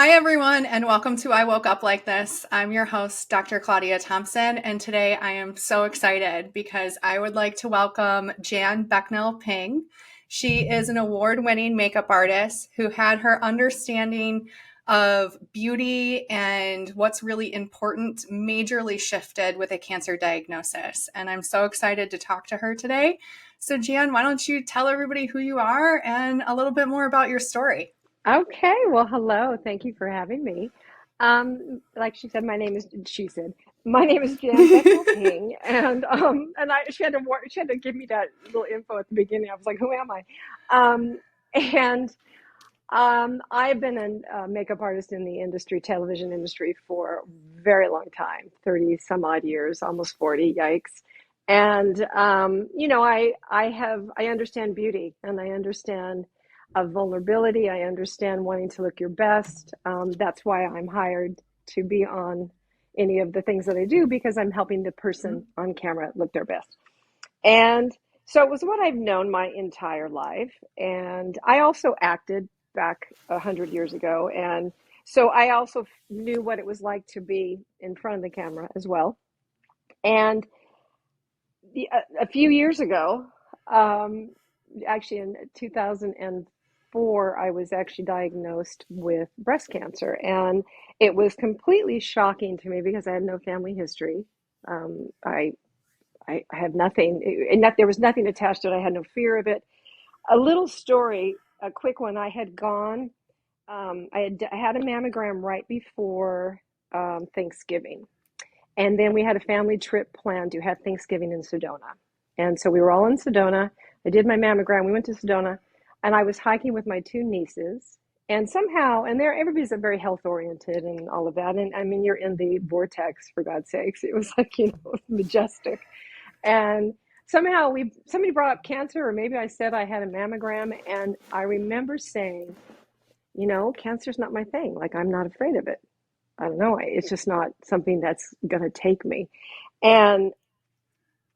Hi, everyone, and welcome to I Woke Up Like This. I'm your host, Dr. Claudia Thompson, and today I am so excited because I would like to welcome Jan Becnel Ping. She is an award winning makeup artist who had her understanding of beauty and what's really important majorly shifted with a cancer diagnosis. And I'm so excited to talk to her today. So, Jan, why don't you tell everybody who you are and a little bit more about your story? Okay, well, hello. Thank you for having me. Like she said, my name is Jan Becnel Ping, she had to give me that little info at the beginning. I was like, who am I? Um, and I've been a makeup artist in the industry, television industry, for a very long time, 30 some odd years, almost 40, yikes. And I understand beauty and I understand vulnerability. I understand wanting to look your best. That's why I'm hired to be on any of the things that I do because I'm helping the person on camera look their best. And so it was what I've known my entire life. And I also acted back 100 years ago. And so I also knew what it was like to be in front of the camera as well. And a few years ago, um, actually in 2004, I was actually diagnosed with breast cancer. And it was completely shocking to me because I had no family history. I have nothing, and there was nothing attached to it. I had no fear of it. A little story, a quick one. I had a mammogram right before Thanksgiving. And then we had a family trip planned to have Thanksgiving in Sedona. And so we were all in Sedona. I did my mammogram. We went to Sedona, and I was hiking with my two nieces. And somehow, and there, everybody's very health oriented and all of that. And I mean, you're in the vortex, for God's sakes. It was like, majestic. And somehow somebody brought up cancer, or maybe I said I had a mammogram, and I remember saying, cancer's not my thing. Like, I'm not afraid of it. I don't know. It's just not something that's going to take me. And,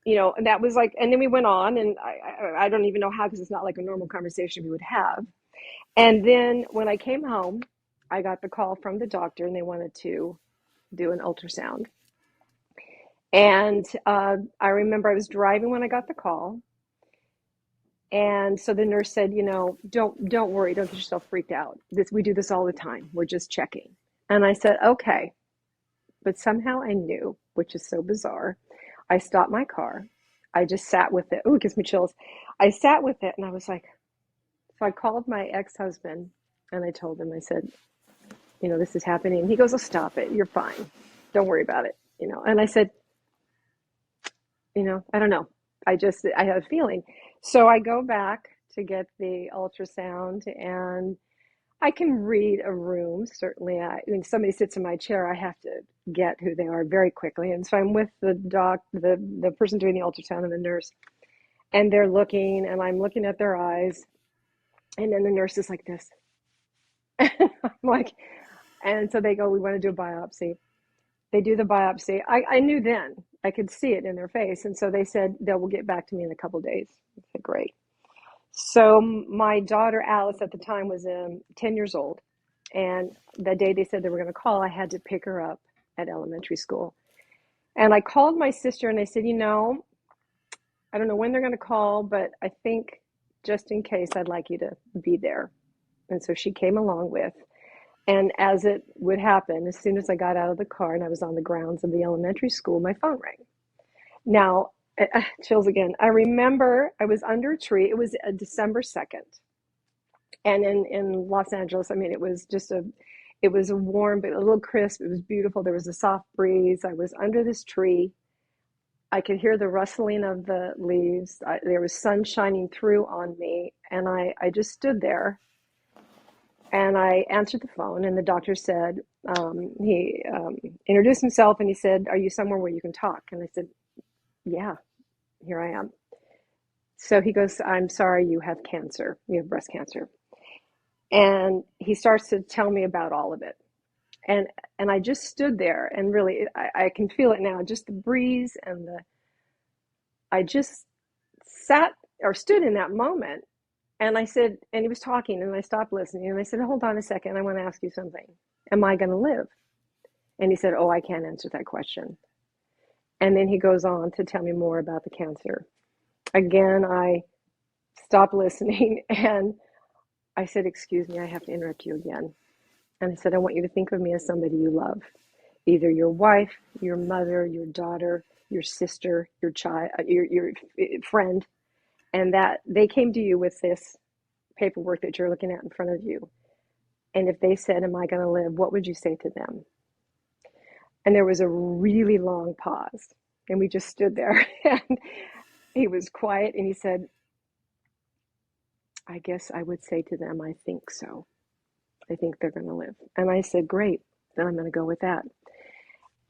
and that was like, and then we went on, and I don't even know how, because it's not like a normal conversation we would have. And then when I came home, I got the call from the doctor, and they wanted to do an ultrasound. And I remember I was driving when I got the call. And so the nurse said, don't worry, don't get yourself freaked out. We do this all the time. We're just checking. And I said, okay. But somehow I knew, which is so bizarre. I stopped my car. I just sat with it. Oh, it gives me chills. I sat with it and I was like, so I called my ex-husband and I told him, I said, this is happening. And he goes, oh, stop it. You're fine. Don't worry about it. And I said, I don't know. I have a feeling. So I go back to get the ultrasound, and I can read a room. Certainly, when somebody sits in my chair, I have to get who they are very quickly. And so I'm with the person doing the ultrasound, and the nurse, and they're looking, and I'm looking at their eyes, and then the nurse is like this. I'm like, and so they go, we want to do a biopsy. They do the biopsy. I knew then, I could see it in their face. And so they said, they will get back to me in a couple of days. I said, great. So my daughter, Alice, at the time was 10 years old. And the day they said they were going to call, I had to pick her up at elementary school. And I called my sister and I said, I don't know when they're going to call, but I think just in case, I'd like you to be there. And so she came along with. And as it would happen, as soon as I got out of the car and I was on the grounds of the elementary school, my phone rang. Now, chills again. I remember I was under a tree. It was December 2nd. And in Los Angeles, I mean, it was a warm, but a little crisp. It was beautiful. There was a soft breeze. I was under this tree. I could hear the rustling of the leaves. There was sun shining through on me. And I just stood there. And I answered the phone, and the doctor said, he introduced himself, and he said, are you somewhere where you can talk? And I said, yeah, here I am. So he goes, I'm sorry, you have cancer. You have breast cancer. And he starts to tell me about all of it. And I just stood there, and really, I can feel it now, just the breeze I just sat or stood in that moment. And I said, and he was talking, and I stopped listening, and I said, hold on a second, I want to ask you something. Am I going to live? And he said, oh, I can't answer that question. And then he goes on to tell me more about the cancer. Again, I stopped listening and I said, excuse me, I have to interrupt you again. And I said, I want you to think of me as somebody you love, either your wife, your mother, your daughter, your sister, your child, your friend, and that they came to you with this paperwork that you're looking at in front of you. And if they said, am I going to live? What would you say to them? And there was a really long pause. And we just stood there. And he was quiet. And he said, I guess I would say to them, I think so. I think they're going to live. And I said, great. Then I'm going to go with that.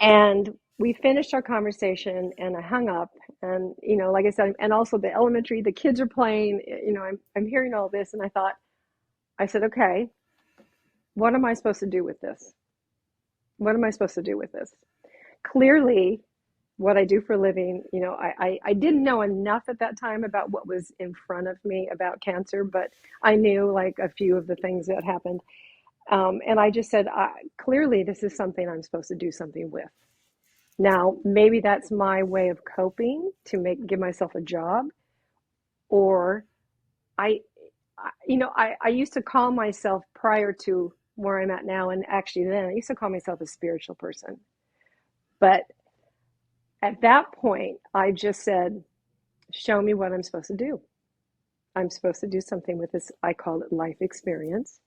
And we finished our conversation and I hung up. And, like I said, and also the elementary, the kids are playing, I'm hearing all this. And I said, okay, what am I supposed to do with this? What am I supposed to do with this? Clearly, what I do for a living, I didn't know enough at that time about what was in front of me about cancer, but I knew like a few of the things that happened. And I just said, clearly, this is something I'm supposed to do something with. Now, maybe that's my way of coping to give myself a job, or I, I used to call myself prior to where I'm at now, and actually then I used to call myself a spiritual person. But at that point, I just said, show me what I'm supposed to do. I'm supposed to do something with this. I call it life experience,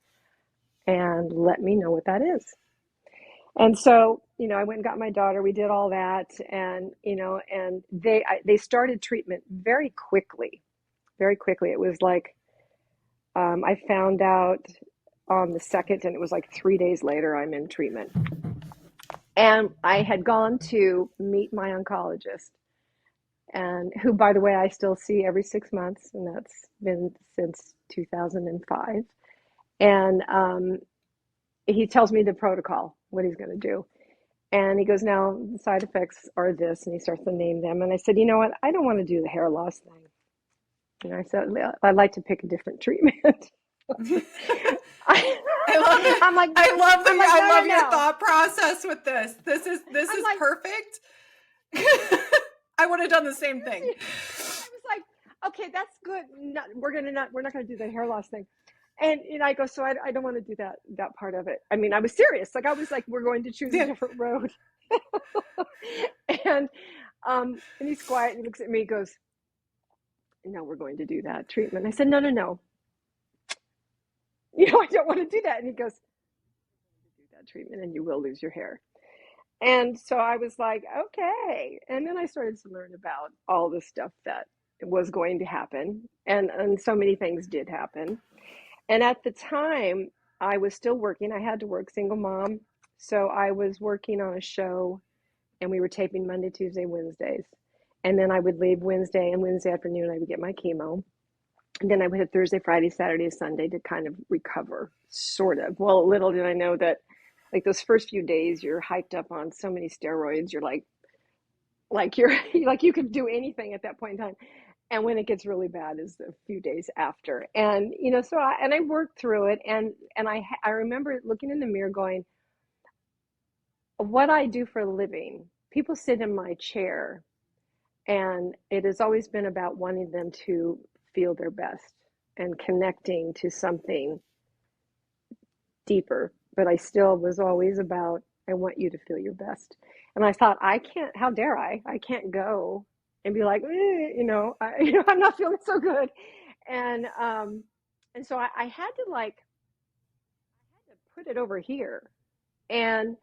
and let me know what that is. And so, I went and got my daughter. We did all that, and and they started treatment very quickly, very quickly. It was like I found out on the second, and it was like 3 days later I'm in treatment. And I had gone to meet my oncologist, and who, by the way, I still see every 6 months, and that's been since 2005. And he tells me the protocol, what he's going to do. And he goes, now the side effects are this, and he starts to name them. And I said, you know what? I don't want to do the hair loss thing. And I said, I'd like to pick a different treatment. I, I love it. I'm like, I no, no, love your no. thought process with this. This I'm is like, perfect. I would have done the same thing. I was like, okay, that's good. We're not gonna do the hair loss thing. And I go, so I don't want to do that part of it. I mean, I was serious. Like I was like, we're going to choose a Yeah. different road. and and he's quiet and he looks at me, he goes, no, we're going to do that treatment. I said, no, no, no. I don't want to do that. And he goes, do that treatment and you will lose your hair. And so I was like, okay. And then I started to learn about all the stuff that was going to happen. And so many things did happen. And at the time, I was still working. I had to work, single mom. So I was working on a show and we were taping Monday, Tuesday, Wednesdays. And then I would leave Wednesday, and Wednesday afternoon I would get my chemo. And then I would have Thursday, Friday, Saturday, Sunday to kind of recover, sort of. Well, little did I know that like those first few days you're hyped up on so many steroids, you're like you're like you could do anything at that point in time. And when it gets really bad is a few days after. And so I worked through it, and I remember looking in the mirror going, what I do for a living, people sit in my chair, and it has always been about wanting them to feel their best and connecting to something deeper. But I still was always about, I want you to feel your best. And I thought, I can't, how dare I? I can't go and be like, I'm not feeling so good. And so I had to put it over here. And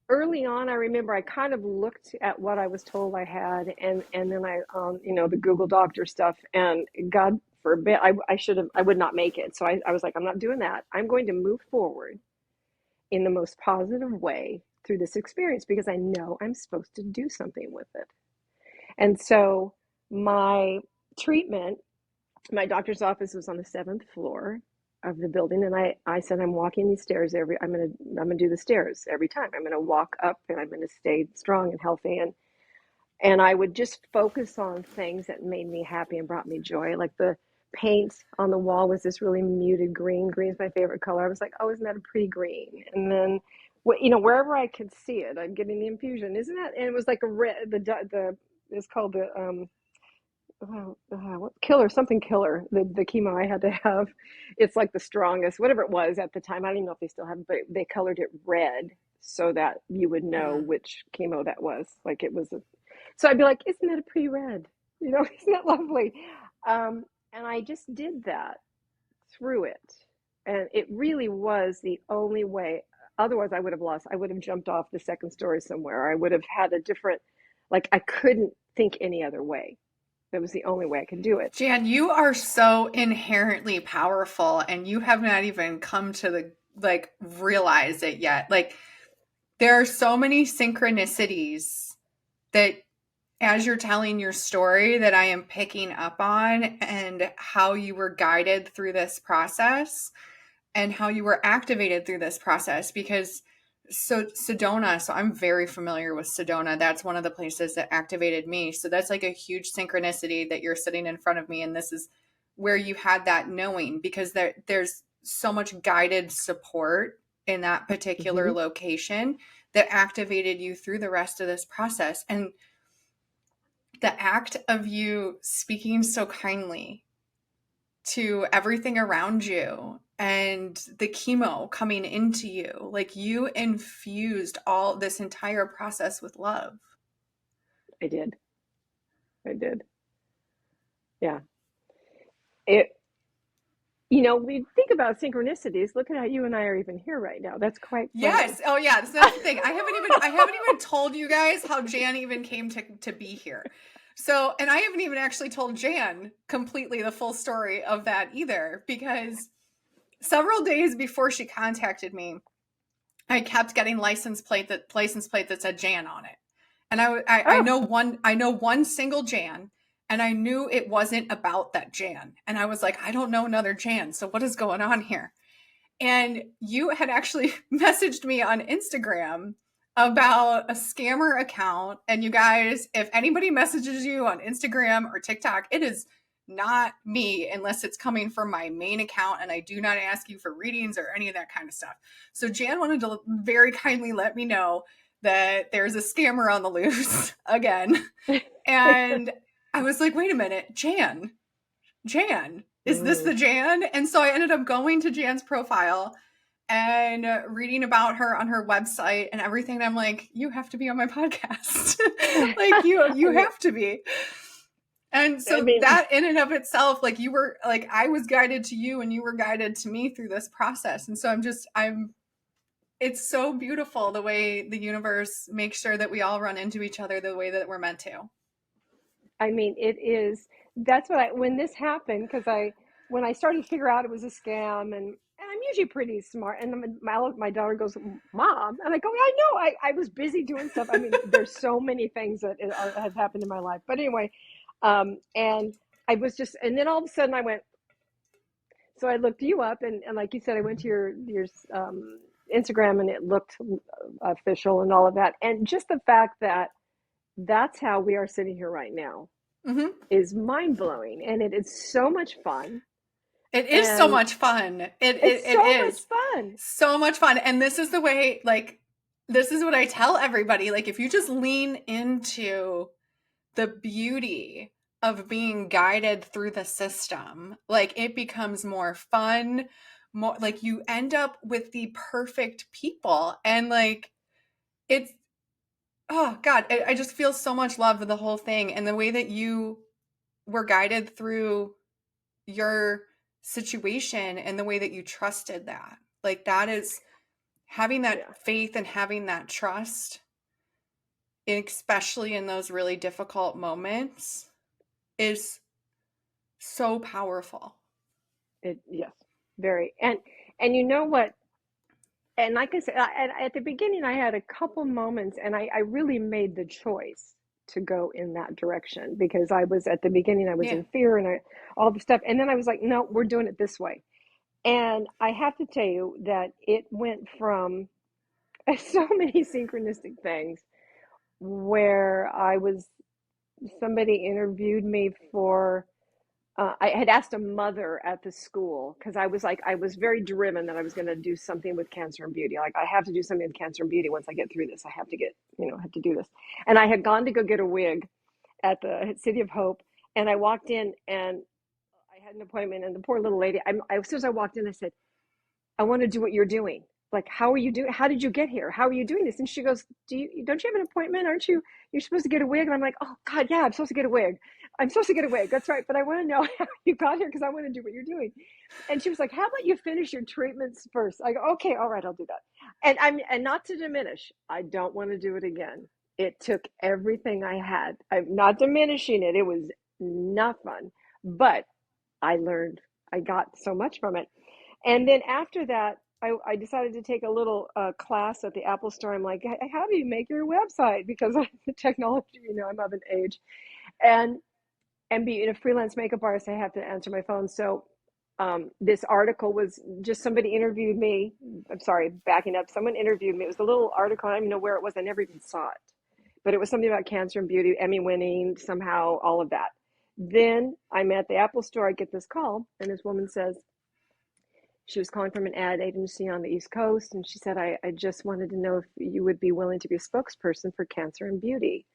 early on, I remember I kind of looked at what I was told I had, and then I, the Google Doctor stuff, and God forbid, I would not make it. So I was like, I'm not doing that. I'm going to move forward in the most positive way through this experience because I know I'm supposed to do something with it. And so my treatment, my doctor's office was on the seventh floor of the building, and I said, I'm walking these stairs I'm gonna do the stairs every time. I'm gonna walk up and I'm gonna stay strong and healthy, and I would just focus on things that made me happy and brought me joy. Like the paint on the wall was this really muted green. Green is my favorite color. I was like, oh, isn't that a pretty green? And then wherever I could see it, I'm getting the infusion. Isn't that? And it was like a red, the it's called the what killer, something killer, the chemo I had to have. It's like the strongest, whatever it was at the time. I don't even know if they still have it, but they colored it red so that you would know Mhm. which chemo that was. Like it was so I'd be like, isn't that a pretty red? Isn't that lovely? And I just did that through it. And it really was the only way. Otherwise, I would have lost. I would have jumped off the second story somewhere. I would have had a different, like, I couldn't think any other way. That was the only way I could do it. Jan, you are so inherently powerful and you have not even come to the like realize it yet. Like there are so many synchronicities that as you're telling your story that I am picking up on and how you were guided through this process and how you were activated through this process because Sedona, so I'm very familiar with Sedona. That's one of the places that activated me. So that's like a huge synchronicity that you're sitting in front of me and this is where you had that knowing because there's so much guided support in that particular Hmm. location that activated you through the rest of this process. And the act of you speaking so kindly to everything around you and the chemo coming into you, like you infused all this entire process with love. I did. I did. Yeah. It, we think about synchronicities. Look at how you and I are even here right now. That's quite funny. Yes. Oh yeah. So that's the thing. I haven't even told you guys how Jan even came to be here. So, and I haven't even actually told Jan completely the full story of that either, because several days before she contacted me, I kept getting license plate that said Jan on it. And Oh, I know one single Jan and I knew it wasn't about that Jan. And I was like, I don't know another Jan. So what is going on here? And you had actually messaged me on Instagram about a scammer account. And you guys, if anybody messages you on Instagram or TikTok, it is not me unless it's coming from my main account. And I do not ask you for readings or any of that kind of stuff. So Jan wanted to very kindly let me know that there's a scammer on the loose again. And I was like, wait a minute, Jan, is this mm, the Jan? And so I ended up going to Jan's profile and reading about her on her website and everything. And I'm like, you have to be on my podcast. Like I you mean, have to be. And I so mean, that in and of itself, like you were like I was guided to you and you were guided to me through this process. And so I'm it's so beautiful the way the universe makes sure that we all run into each other the way that we're meant to. it is. That's what when this happened, because when I started to figure out it was a scam, and I'm usually pretty smart, and my daughter goes, "Mom," and I go, "I know, I was busy doing stuff." I mean, there's so many things that have happened in my life, but anyway, and I was just, and then all of a sudden I went, so I looked you up, and like you said, I went to your Instagram, and it looked official and all of that, and just the fact that that's how we are sitting here right now Mm-hmm. is mind blowing, and it is so much fun, It is so and much fun. it's It so much is fun. so much fun. And this is the way, like, this is what I tell everybody. Like, if you just lean into the beauty of being guided through the system, like, it becomes more fun, more like you end up with the perfect people. And, like, it's, oh, God, I just feel so much love for the whole thing. And the way that you were guided through your situation and the way that you trusted that. Like that is having that Yeah, faith and having that trust, especially in those really difficult moments, is so powerful. yes, very, and you know what? And like I said, at the beginning, I had a couple moments, and I really made the choice to go in that direction because I was at the beginning, I was Yeah. in fear and all the stuff, and then I was like, no, we're doing it this way. And I have to tell you that it went from so many synchronistic things where somebody interviewed me for I had asked a mother at the school because I was very driven that I was going to do something with cancer and beauty. Like, I have to do something with cancer and beauty once I get through this. I have to get, have to do this. And I had gone to go get a wig at the City of Hope, and I walked in and I had an appointment, and the poor little lady, as soon as I walked in, I said, I want to do what you're doing. Like, how are you doing? How did you get here? How are you doing this? And she goes, don't you have an appointment? Aren't you, you're supposed to get a wig? And I'm like, oh God, yeah, I'm supposed to get a wig. I'm supposed to get a wig. That's right. But I want to know how you got here because I want to do what you're doing. And she was like, how about you finish your treatments first? I go, okay, all right, I'll do that. And not to diminish, I don't want to do it again. It took everything I had. I'm not diminishing it. It was not fun, but I learned, I got so much from it. And then after that, I decided to take a little class at the Apple Store. I'm like, how do you make your website? Because of the technology, I'm of an age. And being a freelance makeup artist, I have to answer my phone. So this article was just somebody interviewed me. I'm sorry, backing up. Someone interviewed me. It was a little article. I don't even know where it was. I never even saw it. But it was something about cancer and beauty, Emmy winning, somehow, all of that. Then I'm at the Apple Store. I get this call, and this woman says, she was calling from an ad agency on the East Coast, and she said, I just wanted to know if you would be willing to be a spokesperson for cancer and beauty.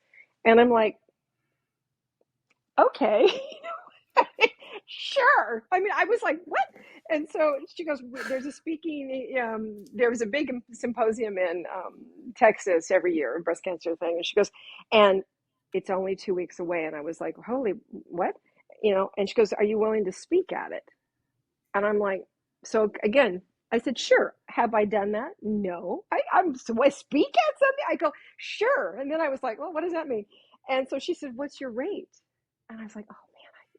And I'm like, okay, sure. I mean, I was like, what? And so she goes, there's a speaking, there was a big symposium in Texas every year, a breast cancer thing. And she goes, and it's only 2 weeks away. And I was like, holy, what? And she goes, are you willing to speak at it? And I'm like, so again, I said, sure. Have I done that? No. So I speak at something? I go, sure. And then I was like, well, what does that mean? And so she said, what's your rate? And I was like, oh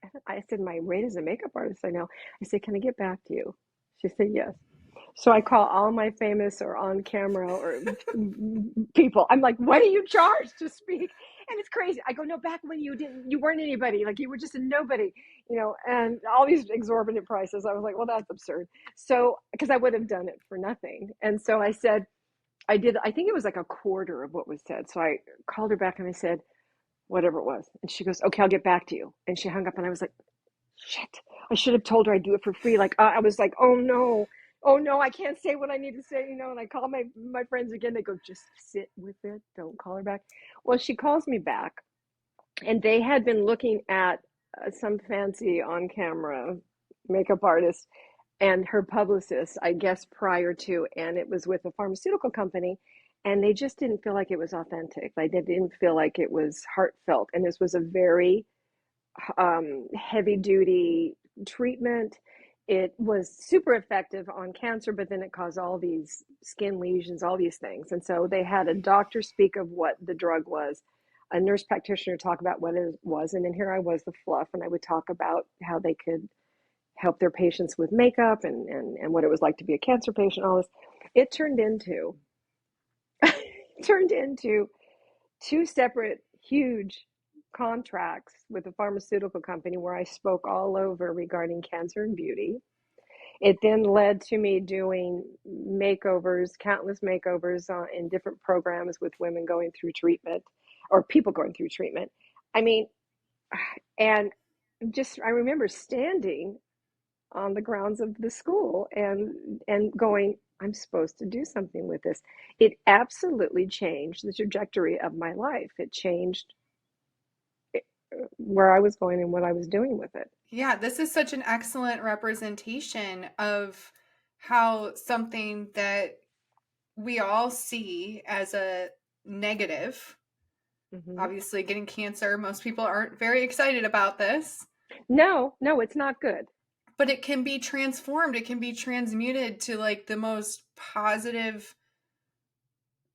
man, I said, my rate as a makeup artist, I know. I said, can I get back to you? She said, yes. So I call all my famous or on camera or people. I'm like, what do you charge to speak? And it's crazy. I go, no, back when you weren't anybody, like you were just a nobody, and all these exorbitant prices. I was like, well, that's absurd. So, because I would have done it for nothing. And so I said, I think it was like a quarter of what was said. So I called her back and I said, whatever it was. And she goes, okay, I'll get back to you. And she hung up and I was like, shit, I should have told her I'd do it for free. Like, I was like, oh no, I can't say what I need to say, and I call my friends again. They go, just sit with it. Don't call her back. Well, she calls me back, and they had been looking at some fancy on camera makeup artist and her publicist, I guess, prior to, and it was with a pharmaceutical company. And they just didn't feel like it was authentic. Like, they didn't feel like it was heartfelt. And this was a very heavy duty treatment. It was super effective on cancer, but then it caused all these skin lesions, all these things. And so they had a doctor speak of what the drug was, a nurse practitioner talk about what it was, and then here I was, the fluff, and I would talk about how they could help their patients with makeup and what it was like to be a cancer patient, all this. It turned into two separate huge contracts with a pharmaceutical company where I spoke all over regarding cancer and beauty. It then led to me doing makeovers, countless makeovers in different programs with women going through treatment or people going through treatment. I mean, and I remember standing on the grounds of the school and going, I'm supposed to do something with this. It absolutely changed the trajectory of my life. It changed where I was going and what I was doing with it. Yeah, this is such an excellent representation of how something that we all see as a negative, Hmm. obviously getting cancer, most people aren't very excited about this, No, no, it's not good. but it can be transformed, it can be transmuted to like the most positive,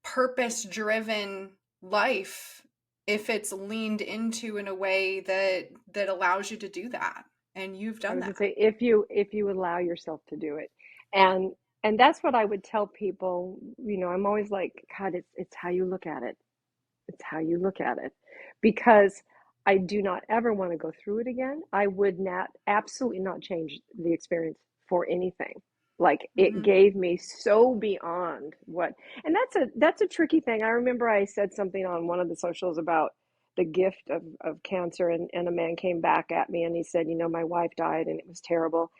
purpose driven life if it's leaned into in a way that allows you to do that, and you've I done was gonna that. say, if you allow yourself to do it, and that's what I would tell people. I'm always like, God, it's how you look at it. It's how you look at it, because I do not ever want to go through it again. I would not, absolutely not change the experience for anything. Like, it Hmm. gave me so beyond what, and that's a tricky thing. I remember I said something on one of the socials about the gift of cancer. And a man came back at me and he said, my wife died and it was terrible.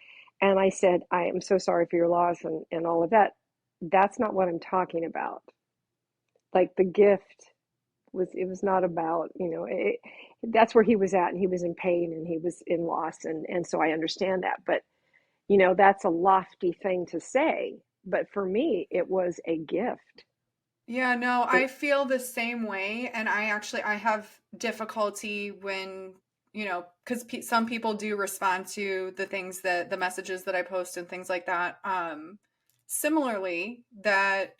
And I said, I am so sorry for your loss and all of that. That's not what I'm talking about. Like the gift it was not about, that's where he was at, and he was in pain and he was in loss. And so I understand that. But, that's a lofty thing to say. But for me, it was a gift. Yeah, no, I It, feel the same way, and I have difficulty when, because some people do respond to the things that the messages that I post and things like that. Similarly, that,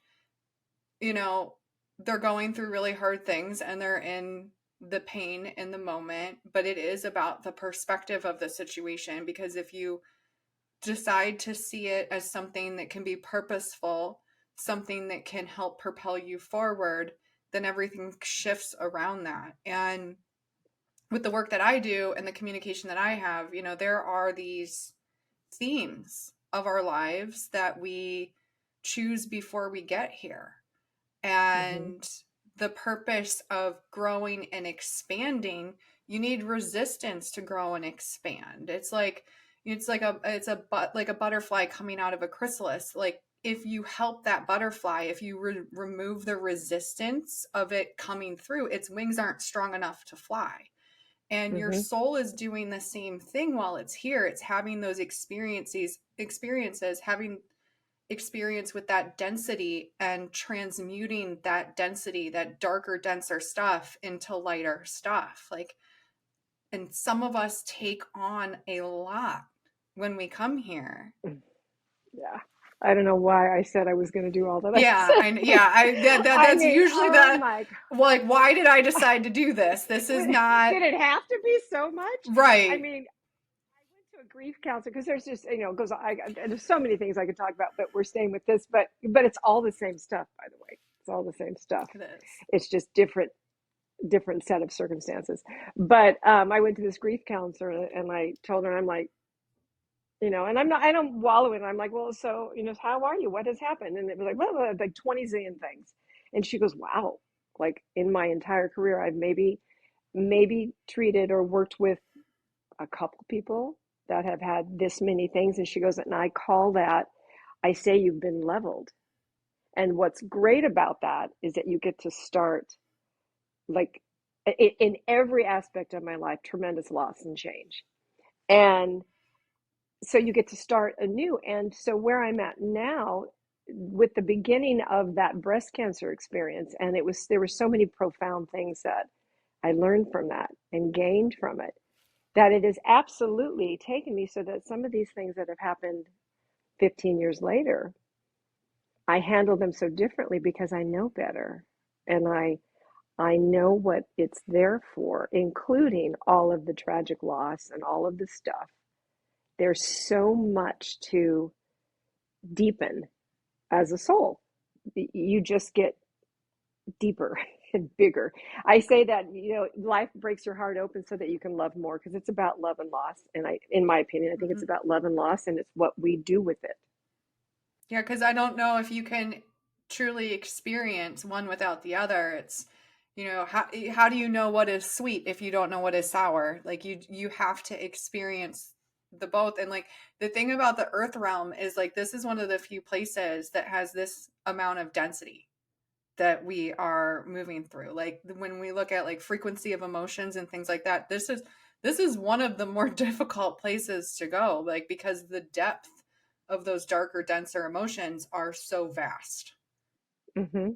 you know, they're going through really hard things and they're in the pain in the moment, but it is about the perspective of the situation, because if you decide to see it as something that can be purposeful, something that can help propel you forward, then everything shifts around that. And with the work that I do and the communication that I have, there are these themes of our lives that we choose before we get here. mhm, And the purpose of growing and expanding, you need resistance to grow and expand. It's like a butterfly coming out of a chrysalis. Like, if you help that butterfly, if you remove the resistance of it coming through, its wings aren't strong enough to fly. And your mhm, soul is doing the same thing while it's here. It's having those experiences, having experience with that density and transmuting that density, that darker, denser stuff into lighter stuff. Like, and some of us take on a lot when we come here. mm, yeah. I don't know why I said I was going to do all that I Yeah, said. I that's mean, usually oh the, my, like, why did I decide to do this? This is not did it have to be so much? I right. mean, I went to a grief counselor because there's just, goes, there's so many things I could talk about, but we're staying with this. But it's all the same stuff, by the way. It's all the same stuff. It is. It's just different set of circumstances. But I went to this grief counselor and I told her, I'm like, and I don't wallow in it. I'm like, well, so, how are you? What has happened? And it was like, well, like 20 zillion things. And she goes, wow, like in my entire career, I've maybe treated or worked with a couple people that have had this many things. And she goes, and I call that, I say you've been leveled. And what's great about that is that you get to start, like, in every aspect of my life, tremendous loss and change. And so you get to start anew. And so where I'm at now, with the beginning of that breast cancer experience, and there were so many profound things that I learned from that and gained from it, that it has absolutely taken me so that some of these things that have happened 15 years later, I handle them so differently because I know better. And I know what it's there for, including all of the tragic loss and all of the stuff. There's so much to deepen as a soul. You just get deeper and bigger. I say that, life breaks your heart open so that you can love more, because it's about love and loss. And in my opinion, I think it's Mhm. about love and loss, and it's what we do with it. Yeah, because I don't know if you can truly experience one without the other. It's, how do you know what is sweet if you don't know what is sour? Like, you have to experience the both. And like, the thing about the earth realm is, like, this is one of the few places that has this amount of density that we are moving through. Like, when we look at like frequency of emotions and things like that, this is one of the more difficult places to go, like, because the depth of those darker, denser emotions are so vast. Hmm.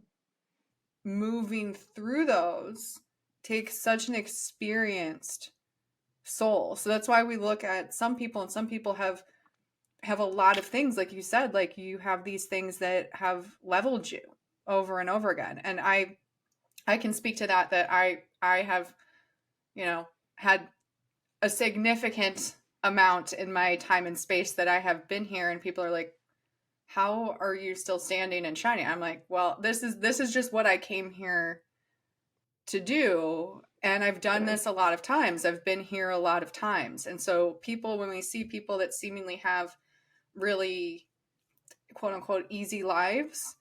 Moving through those takes such an experienced soul. So that's why we look at some people, and some people have a lot of things, like you said, like, you have these things that have leveled you over and over again. And I can speak to that I have, had a significant amount in my time and space that I have been here, and people are like, how are you still standing and shining? I'm like, well, this is just what I came here to do, and I've done Yeah. this a lot of times. I've been here a lot of times. And so people, when we see people that seemingly have really, quote unquote, easy lives,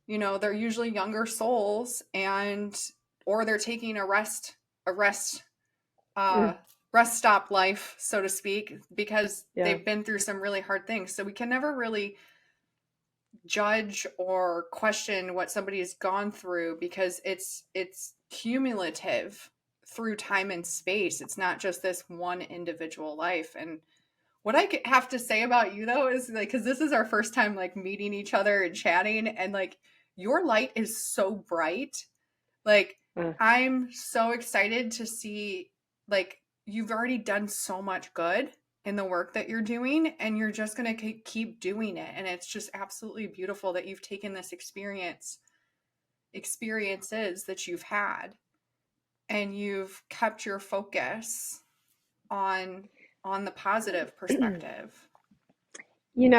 they're usually younger souls, and or they're taking a Mm, uh, rest stop life, so to speak, because yeah. they've been through some really hard things. So we can never really judge or question what somebody has gone through because it's cumulative through time and space. It's not just this one individual life. And what I have to say about you though is like, because this is our first time like meeting each other and chatting, and like your light is so bright. Like, Uh, I'm so excited to see, like, you've already done so much good in the work that you're doing, and you're just going to keep doing it. And it's just absolutely beautiful that you've taken this experiences that you've had, and you've kept your focus on the positive perspective.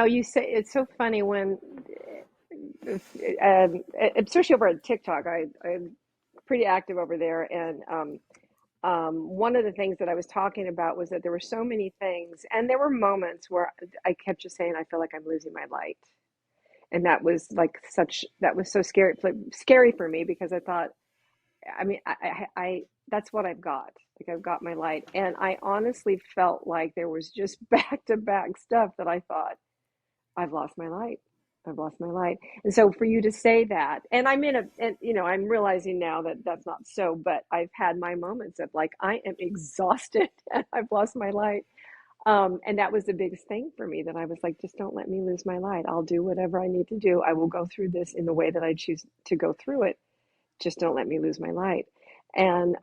you say it's so funny when, especially over on TikTok, I'm pretty active over there, and one of the things that I was talking about was that there were so many things, and there were moments where I kept just saying, I feel like I'm losing my light. And that was like that was so scary for me because I thought, I mean, that's what I've got. Like I've got my light. And I honestly felt like there was just back to back stuff that I thought, I've lost my light. I've lost my light. And so for you to say that, and and I'm realizing now that that's not so, but I've had my moments of like, I am exhausted and I've lost my light. And that was the biggest thing for me that I was like, just don't let me lose my light. I'll do whatever I need to do. I will go through this in the way that I choose to go through it. Just don't let me lose my light. And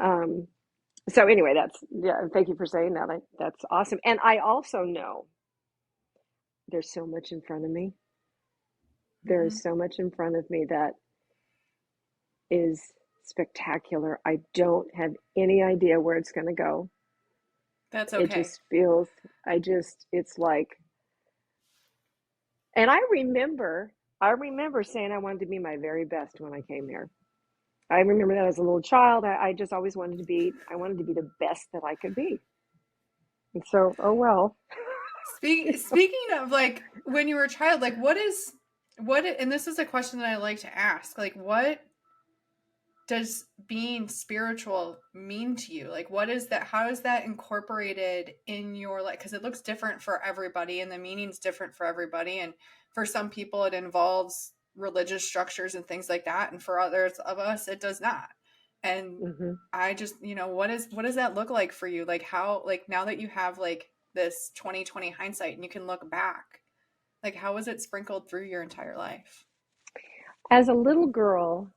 so anyway, yeah, thank you for saying that. That's awesome. And I also know there's so much in front of me. There Hmm. is so much in front of me that is spectacular. I don't have any idea where it's going to go. That's It okay. just feels, it's like, and I remember saying I wanted to be my very best when I came here. I remember that as a little child. I just always I wanted to be the best that I could be. And so, oh well. Speaking of like when you were a child, like and this is a question that I like to ask, like what does being spiritual mean to you? Like what is that, how is that incorporated in your life? Because it looks different for everybody and the meaning's different for everybody. And for some people it involves religious structures and things like that. And for others of us it does not. And Hmm. I just, what does that look like for you? Like how, like now that you have like this 2020 hindsight and you can look back, like how was it sprinkled through your entire life? As a little girl,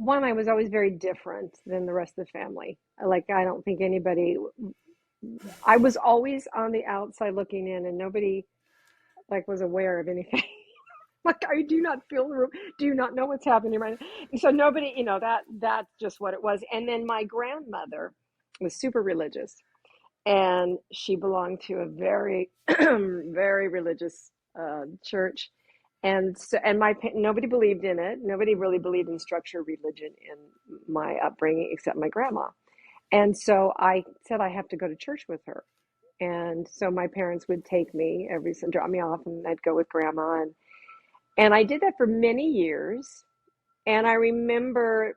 one, I was always very different than the rest of the family. Like, I don't think anybody, I was always on the outside looking in, and nobody like was aware of anything. Like, I do not feel the room, do you not know what's happening right now. And so nobody, that's just what it was. And then my grandmother was super religious, and she belonged to a very very religious church. And so, and nobody believed in it. Nobody really believed in structured religion in my upbringing except my grandma. And so I said I have to go to church with her. And so my parents would take me drop me off, and I'd go with grandma. And I did that for many years. And I remember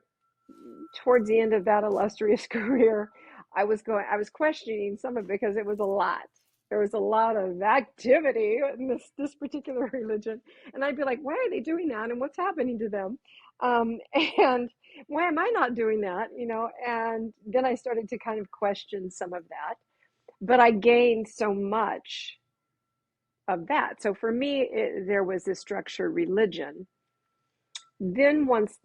towards the end of that illustrious career, I was questioning some of it because it was a lot. There was a lot of activity in this particular religion, and I'd be like, "Why are they doing that? And what's happening to them? And why am I not doing that?" And then I started to kind of question some of that, but I gained so much of that. So for me, there was this structured religion. Then once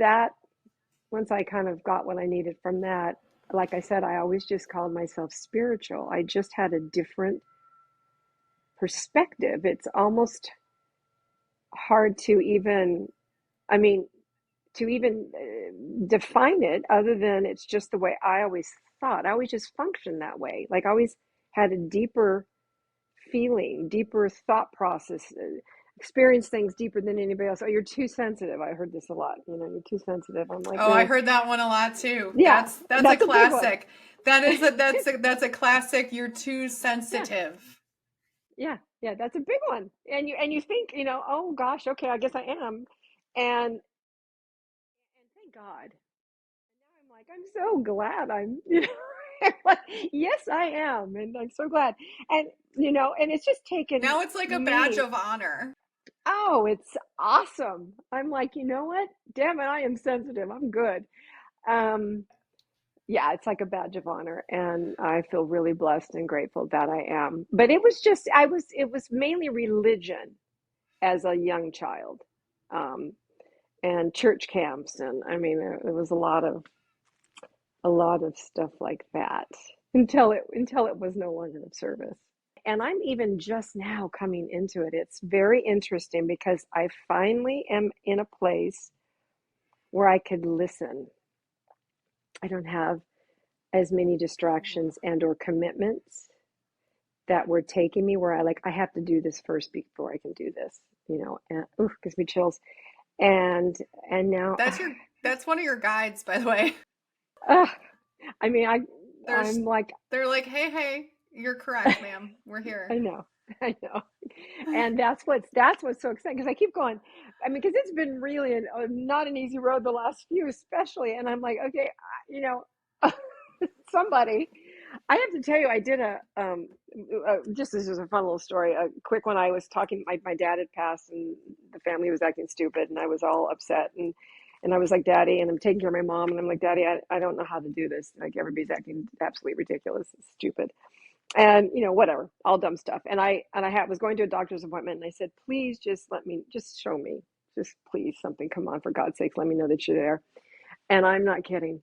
I kind of got what I needed from that, like I said, I always just called myself spiritual. I just had a different perspective. It's almost hard to even, I mean, to even define it other than it's just the way I always thought. I always just functioned that way. Like I always had a deeper feeling, deeper thought process, experience things deeper than anybody else. Oh, you're too sensitive. I heard this a lot. You're too sensitive. I'm like, Oh, I no, heard that one a lot too. yeah, That's a that's a big one. classic. That's a classic. You're too Yeah. sensitive. Yeah, yeah, that's a big one. And you think, oh gosh, okay, I guess I am. And thank God. And now I'm like, I'm so glad I'm, Like, yes, I am, and I'm so glad. And and it's just taken Now it's like a badge me. of honor. Oh, it's awesome. I'm like, you know what? Damn it, I am sensitive. I'm good. Um, yeah, it's like a badge of honor, and I feel really blessed and grateful that I am. But it was mainly religion as a young child, um, and church camps, and I mean, there was a lot of stuff like that until it was no longer of service. And I'm even just now coming into it. It's very interesting because I finally am in a place where I could listen. I don't have as many distractions and or commitments that were taking me where I have to do this first before I can do this, and gives me chills. And and now That's one of your guides, by the way. uh, I mean There's I'm like, they're like, hey, you're correct, ma'am. We're I here. know, I know, and that's what's so exciting because I keep going. I mean, because it's been really not an easy road the last few, especially. And I'm like, okay, somebody. I have to tell you, I did just this is a fun little story, a quick one. I was talking. My dad had passed, and the family was acting stupid, and I was all upset, and I was like, Daddy, and I'm taking care of my mom, and I'm like, Daddy, I don't know how to do this. Like everybody's acting absolutely ridiculous, stupid, and whatever, all dumb stuff. And I was going to a doctor's appointment, and I said, please just just show me, just please something, come on, for God's sakes, let me know that you're there. And I'm not kidding.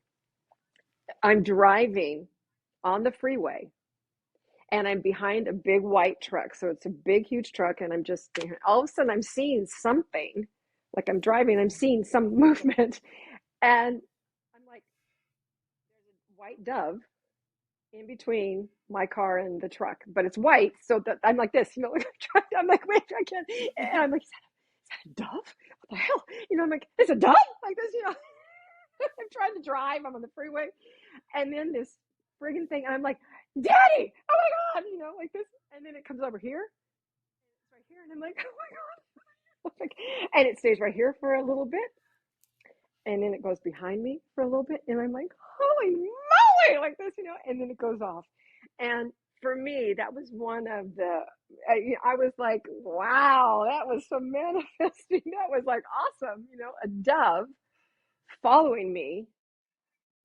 I'm driving on the freeway, and I'm behind a big white truck. So it's a big, huge truck, and I'm just all of a sudden I'm seeing something. Like I'm driving, I'm seeing some movement, and I'm like, there's a white dove in between my car and the truck, but it's white, so that I'm like this, like I'm like, wait, I can't, and I'm like, is that a dove? What the hell? I'm like, it's a dove, like this, I'm trying to drive, I'm on the freeway, and then this friggin' thing, and I'm like, Daddy, oh my God, like this, and then it comes over here, it's right here, and I'm like, oh my God, like, and it stays right here for a little bit, and then it goes behind me for a little bit, and I'm like, holy moly, like this, and then it goes off. And for me, that was one of I was like, wow, that was some manifesting. That was like awesome, a dove following me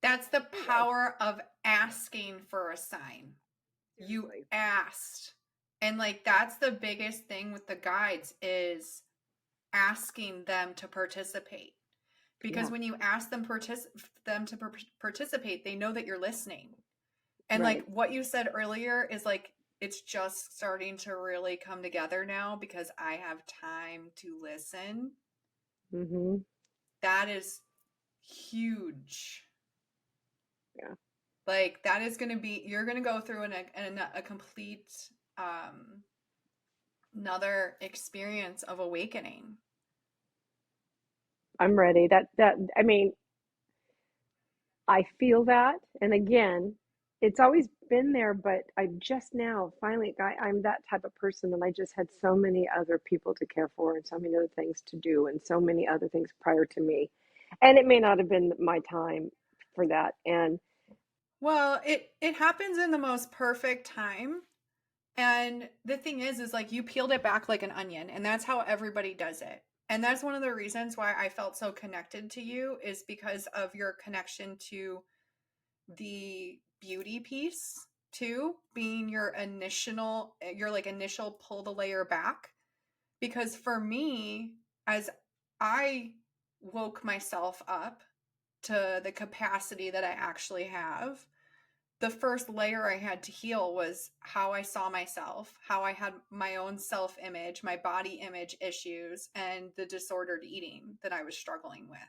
That's the freeway. power of asking for a sign. You Seriously. asked. And like that's the biggest thing with the guides is asking them to participate. Because Yeah, when you ask them to participate, they know that you're listening. And like right. what you said earlier is like it's just starting to really come together now because I have time to listen. Mm-hmm. That is huge. Yeah. Like that is going to be you're going to go through a complete um another experience of awakening. I'm ready. I mean, I feel that. And again, it's always been there, but I just now finally, I'm that type of person that I just had so many other people to care for and so many other things to do and so many other things prior to me. And it may not have been my time for that. And Well, it happens in the most perfect time. And the thing is like you peeled it back like an onion, and that's how everybody does it. And that's one of the reasons why I felt so connected to you is because of your connection to the beauty piece too, being your like initial pull the layer back. Because for me, as I woke myself up to the capacity that I actually have, the first layer I had to heal was how I saw myself, how I had my own self image, my body image issues, and the disordered eating that I was struggling with,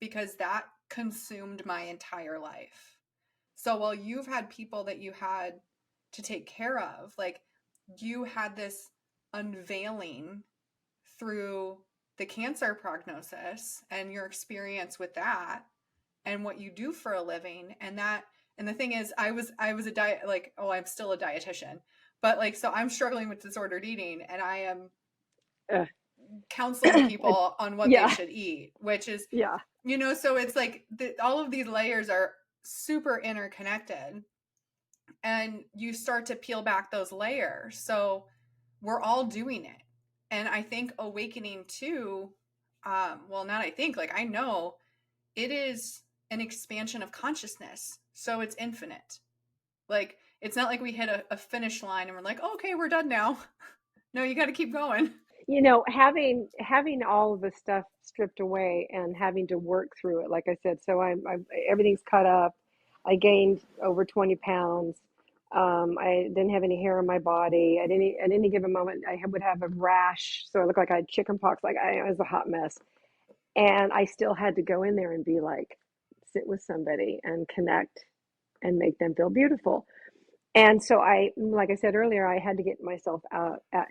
because that consumed my entire life. So while you've had people that you had to take care of, like you had this unveiling through the cancer prognosis and your experience with that and what you do for a living. And the thing is I was a diet, like, oh, I'm still a dietitian, but like so I'm struggling with disordered eating and I am uh, counseling people on what they yeah, should eat, which is, yeah, so it's like all of these layers are super interconnected. and you start to peel back those layers. So we're all doing it. And I think awakening too, well, not I think, like I know it is an expansion of consciousness. So it's infinite. Like it's not like we hit a finish line and we're like, oh, okay, we're done now. No, you got to keep going. You know, having all of the stuff stripped away and having to work through it, like I said, so I'm everything's cut up. I gained over 20 pounds. I didn't have any hair on my body. At any given moment, would have a rash, so I looked like I had chicken pox. Like I was a hot mess, and I still had to go in there and be like, sit with somebody and connect and make them feel beautiful. And so like I said earlier, I had to get myself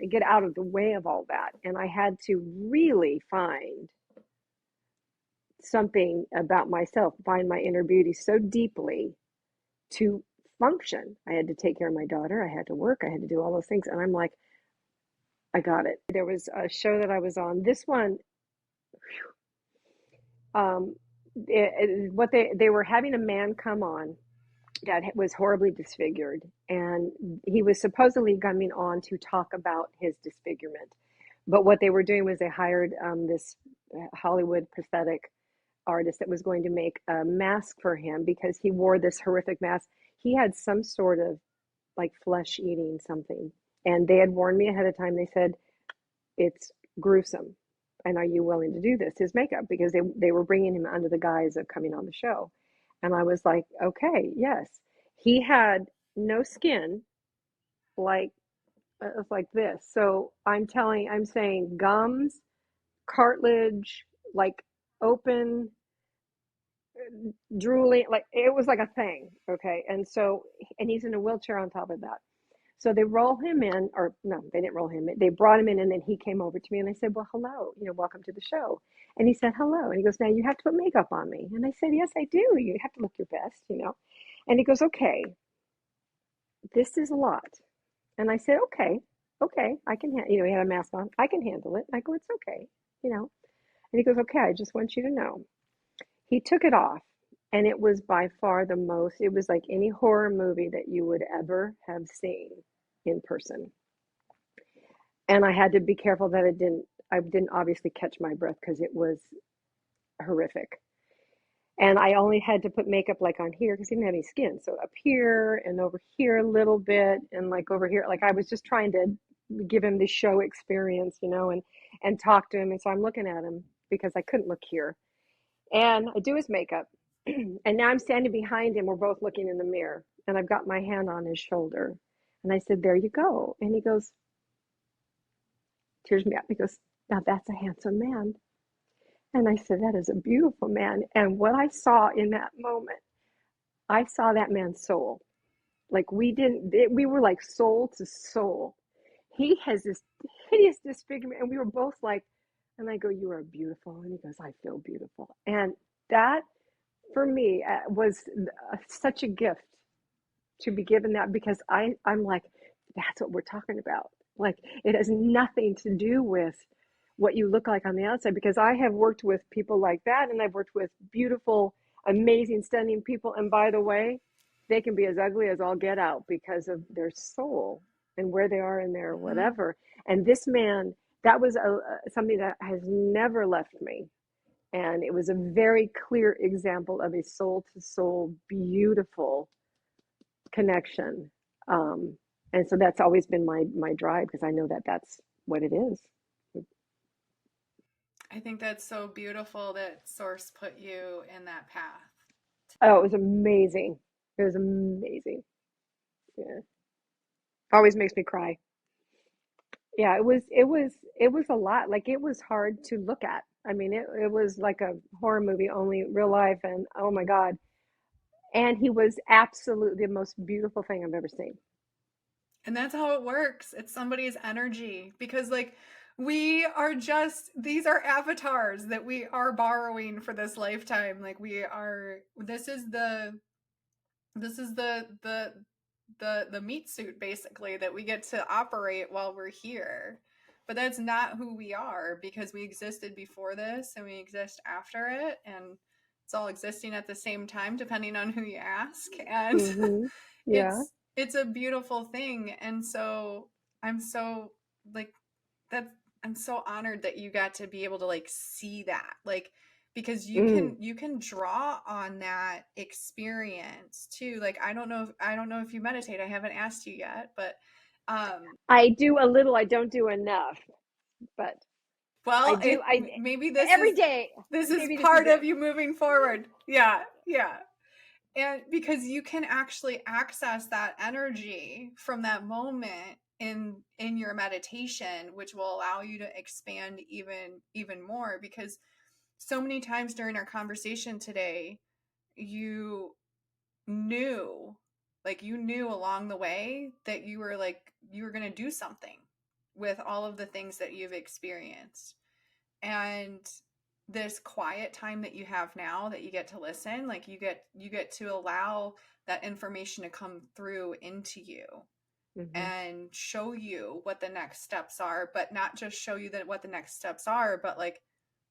get out of the way of all that. And I had to really find something about myself, find my inner beauty so deeply to function. I had to take care of my daughter. I had to work. I had to do all those things. And I'm like, I got it. There was a show that I was on. This one, um, what they were having a man come on that was horribly disfigured, and he was supposedly coming on to talk about his disfigurement. But what they were doing was they hired this Hollywood prosthetic artist that was going to make a mask for him because he wore this horrific mask. He had some sort of like flesh eating something, and they had warned me ahead of time. They said it's gruesome, and are you willing to do this? His makeup, because they were bringing him under the guise of coming on the show, and I was like, okay, yes. He had no skin, like like this. So I'm saying gums, cartilage, like open, drooling, like it was like a thing. Okay, and he's in a wheelchair on top of that. So they roll him in, or no, they didn't roll him in. They brought him in, and then he came over to me, and I said, "Well, hello, welcome to the show." And he said, "Hello," and he goes, "Now you have to put makeup on me." And I said, "Yes, I do. You have to look your best." And he goes, "Okay, this is a lot." And I said, "Okay, okay, I can." He had a mask on. I can handle it. I go, "It's okay," you know. And he goes, "Okay, I just want you to know." He took it off, and it was by far the most. It was like any horror movie that you would ever have seen in person. And I had to be careful that I didn't obviously catch my breath because it was horrific. And I only had to put makeup like on here because he didn't have any skin. So up here and over here a little bit, and like over here, like I was just trying to give him the show experience, and talk to him. And so I'm looking at him because I couldn't look here. And I do his makeup. And now I'm standing behind him. We're both looking in the mirror. And I've got my hand on his shoulder. And I said, "There you go." And he goes, tears me up. He goes, "Now that's a handsome man." And I said, "That is a beautiful man." And what I saw in that moment, I saw that man's soul. Like we were like soul to soul. He has this hideous disfigurement, and we were both like, and I go, "You are beautiful." And he goes, "I feel beautiful." And that for me was such a gift to be given that, because I'm like, that's what we're talking about. Like it has nothing to do with what you look like on the outside, because I have worked with people like that, and I've worked with beautiful, amazing, stunning people. And by the way, they can be as ugly as all get out because of their soul and where they are in their Mm-hmm. whatever. And this man, that was something that has never left me. And it was a very clear example of a soul to soul, beautiful connection. Um, and so that's always been my drive, because I know that that's what it is. I think that's so beautiful that Source put you in that path. Oh, it was amazing. It was amazing. Yeah, always makes me cry. Yeah, it was a lot. Like it was hard to look at. I mean, it was like a horror movie, only real life, and oh my God. And he was absolutely the most beautiful thing I've ever seen. And that's how it works. It's somebody's energy because like we are just these are avatars that we are borrowing for this lifetime. Like we are this is the meat suit basically that we get to operate while we're here. But that's not who we are because we existed before this and we exist after it and it's all existing at the same time depending on who you ask and Mm-hmm. Yeah. it's it's a beautiful thing. And so I'm so like that's I'm so honored that you got to be able to like see that. Like because Mm. you can draw on that experience too. Like I don't know if you meditate. I haven't asked you yet, but um I do a little, I don't do enough, but I well, do, I maybe every day, this is maybe just a part of bit. you moving forward. Yeah. Yeah. And because you can actually access that energy from that moment in your meditation, which will allow you to expand even more, because so many times during our conversation today you knew, like you knew along the way that you were going to do something with all of the things that you've experienced. And this quiet time that you have now that you get to listen, like you get to allow that information to come through into you Hmm. and show you what the next steps are, but not just show you that what the next steps are, but like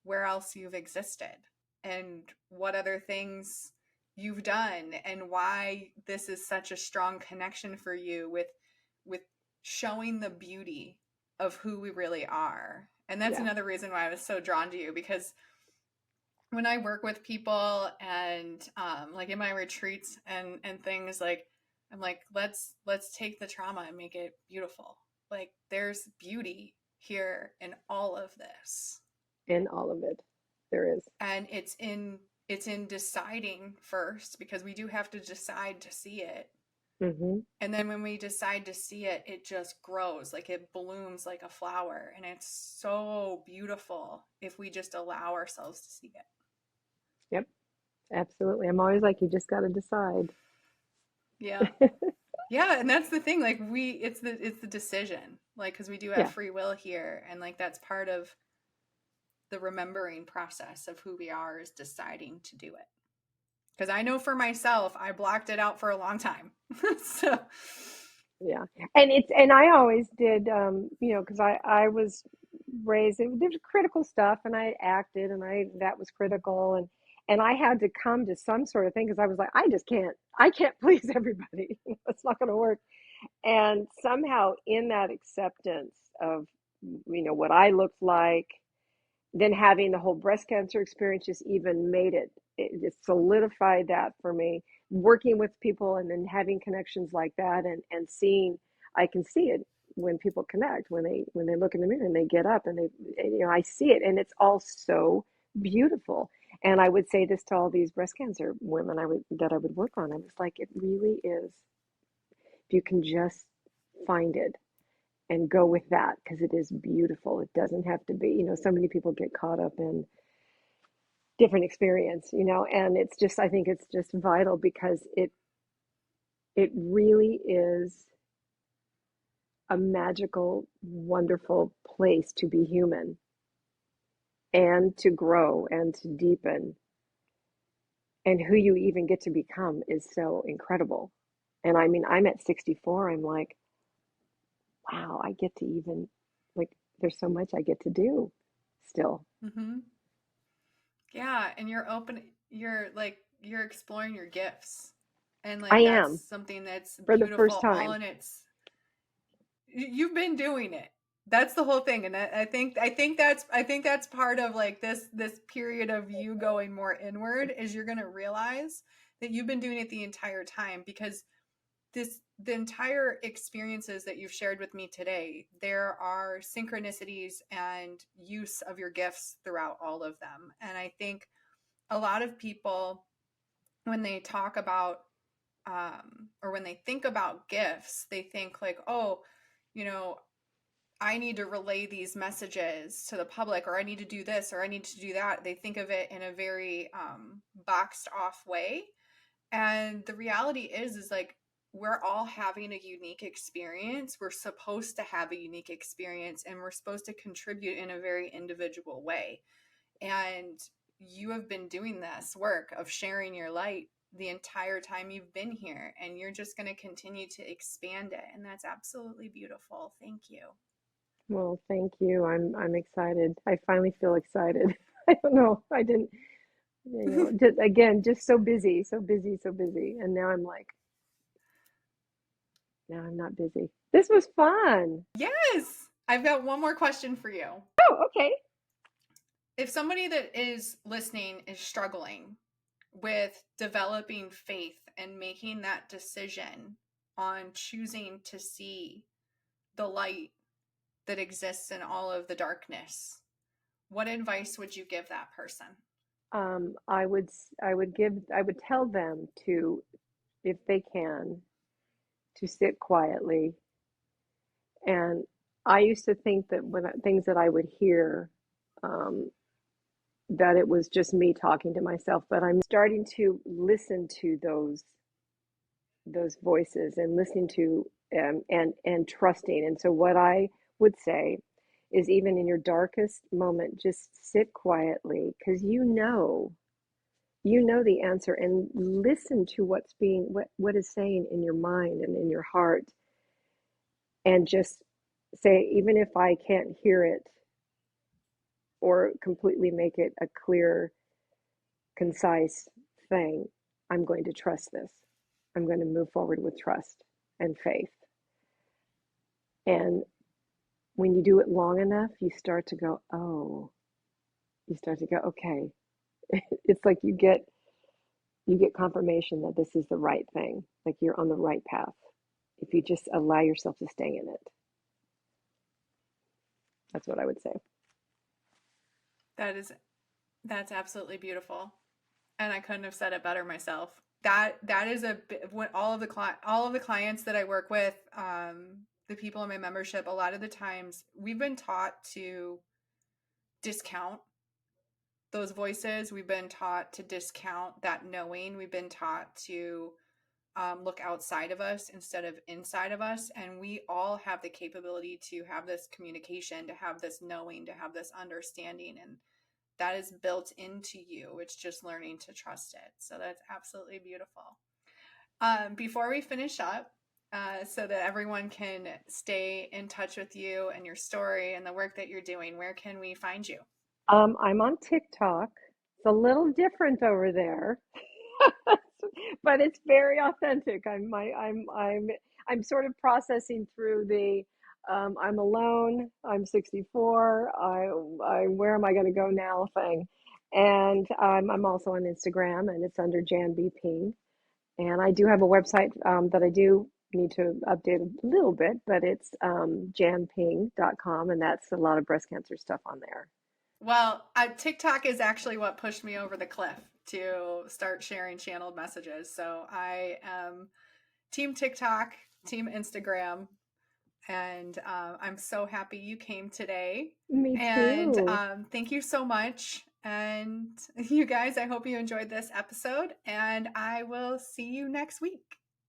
where else you've existed and what other things you've done and why this is such a strong connection for you with showing the beauty of who we really are. And that's Yeah. another reason why I was so drawn to you, because when I work with people and like in my retreats and things, like I'm like, let's take the trauma and make it beautiful. Like there's beauty here in all of this. In all of it, there is. And it's in deciding first, because we do have to decide to see it. Hmm. And then when we decide to see it, it just grows, like it blooms like a flower. And it's so beautiful if we just allow ourselves to see Yep, absolutely. I'm always like, you just got to decide. it. Yeah. Yeah, and that's the thing. Like it's the decision. Like because we do have Yeah. free will here, and like that's part of the remembering process of who we are is deciding to do it. Because I know for myself, I blocked it out for a long time. So, Yeah. And it's, and I always did, because I was raised, there was critical stuff and I acted and that was critical. And I had to come to some sort of thing because I was like, I can't please everybody. It's not going to work. And somehow in that acceptance of, what I looked like, then having the whole breast cancer experience just even made it just solidified that for me, working with people and then having connections like that, and seeing, I can see it when people connect, when they look in the mirror and they get up and I see it, and it's all so beautiful. And I would say this to all these breast cancer women I would work on. I was like, it really is, if you can just find it and go with that, because it is beautiful. It doesn't have to be, so many people get caught up in different experience, and it's just, I think it's just vital because it really is a magical, wonderful place to be human and to grow and to deepen, and who you even get to become is so incredible. And I mean, I'm at 64, I'm like, wow, I get to even, like, there's so much I get to do still. mm-hmm. Yeah, and you're open. You're like you're exploring your gifts, and I like that's am, something that's for the first beautiful. All time. in its you've been doing it. That's the whole thing, and I think that's part of like this period of you going more inward is you're gonna realize that you've been doing it the entire time, because the entire experiences that you've shared with me today, there are synchronicities and use of your gifts throughout all of them. And I think a lot of people, when they talk about or when they think about gifts, they think like, oh, you know, I need to relay these messages to the public, or I need to do this, or I need to do that. They think of it in a very boxed off way. And the reality is like we're all having a unique experience. We're supposed to have a unique experience, and we're supposed to contribute in a very individual way. And you have been doing this work of sharing your light the entire time you've been here, and you're just going to continue to expand it. And that's absolutely beautiful. Thank you. Well, thank you. I'm excited. I finally feel excited. I don't know. I didn't, just, again, just so busy, so busy, so busy. And now I'm like, No, I'm not busy. This was fun. Yes. I've got one more question for you. Oh, okay. If somebody that is listening is struggling with developing faith and making that decision on choosing to see the light that exists in all of the darkness, what advice would you give that person? I would tell them to, if they can, to sit quietly. And I used to think that things that I would hear, um, that it was just me talking to myself, but I'm starting to listen to those voices and listening to, and trusting. And so what I would say is, even in your darkest moment, just sit quietly, because you know the answer, and listen to what is saying in your mind and in your heart, and just say, even if I can't hear it or completely make it a clear, concise thing, I'm going to trust this. I'm going to move forward with trust and faith. And when you do it long enough, you start to go, oh, you start to go, okay. It's like you get confirmation that this is the right thing, like you're on the right path. If you just allow yourself to stay in it. That's what I would say. That is that's absolutely beautiful. And I couldn't have said it better myself. That is when all of the clients that I work with, the people in my membership, a lot of the times we've been taught to discount those voices. We've been taught to discount that knowing. We've been taught to look outside of us instead of inside of us. And we all have the capability to have this communication, to have this knowing, to have this understanding. And that is built into you. It's just learning to trust it. So that's absolutely beautiful. Before we finish up, so that everyone can stay in touch with you and your story and the work that you're doing, where can we find you? I'm on TikTok. It's a little different over there, but it's very authentic. I'm sort of processing through the, I'm alone. I'm 64. Where am I going to go now thing, and I'm also on Instagram, and it's under Jan B Ping. And I do have a website, that I do need to update a little bit, but it's, janping.com, and that's a lot of breast cancer stuff on there. Well, TikTok is actually what pushed me over the cliff to start sharing channeled messages. So I am team TikTok, team Instagram, and I'm so happy you came today. Me And too. thank you so much. And you guys, I hope you enjoyed this episode, and I will see you next week.